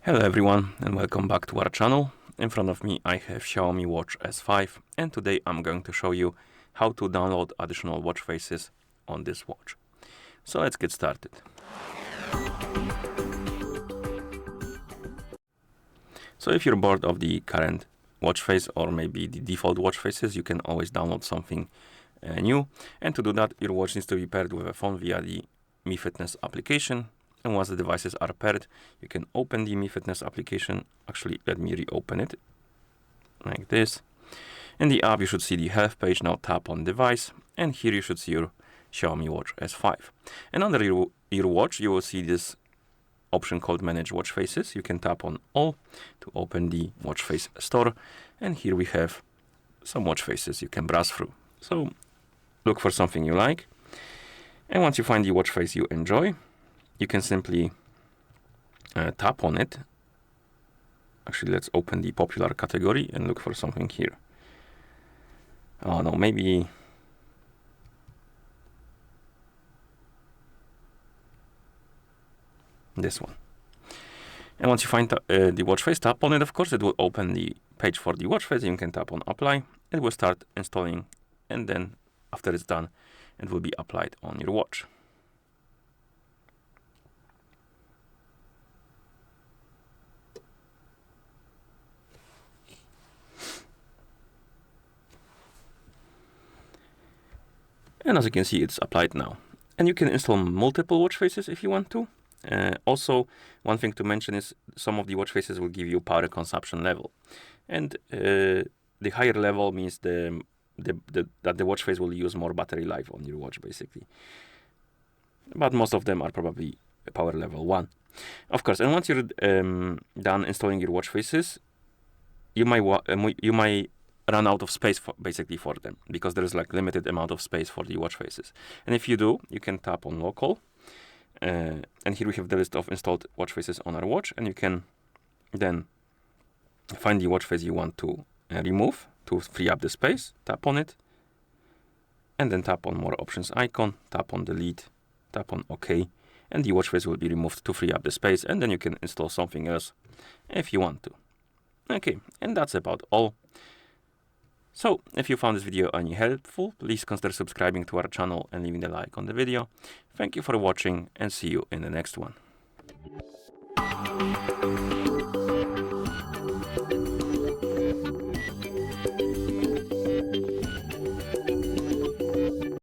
Hello everyone and welcome back to our channel. In front of me I have XIAOMI Watch S5 and today I'm going to show you how to download additional watch faces on this watch. So let's get started. So if you're bored of the current watch face or maybe the default watch faces, you can always download something new. And to do that, your watch needs to be paired with a phone via the Mi Fitness application. And once the devices are paired, you can open the Mi Fitness application. Actually, let me reopen it like this. In the app, you should see the health page. Now tap on device, and here you should see your XIAOMI Watch S5. And under your watch, you will see this option called Manage Watch Faces. You can tap on All to open the watch face store. And here we have some watch faces you can browse through. So look for something you like. And once you find the watch face you enjoy, you can simply tap on it. Actually, let's open the popular category and look for something here. Oh no, maybe this one. And once you find the watch face, tap on it. Of course, it will open the page for the watch face. You can tap on Apply. It will start installing, and then after it's done, it will be applied on your watch. And as you can see, it's applied now. And you can install multiple watch faces if you want to. Also, one thing to mention is some of the watch faces will give you power consumption level. And the higher level means that the watch face will use more battery life on your watch, basically. But most of them are probably power level 1. Of course, and once you're done installing your watch faces, you might run out of space basically for them, because there is like limited amount of space for the watch faces. And if you do, you can tap on Local, and here we have the list of installed watch faces on our watch, and you can then find the watch face you want to remove to free up the space. Tap on it, and then tap on More Options icon, tap on Delete, tap on OK, and the watch face will be removed to free up the space, and then you can install something else if you want to. Okay, and that's about all. So, if you found this video any helpful, please consider subscribing to our channel and leaving a like on the video. Thank you for watching and see you in the next one.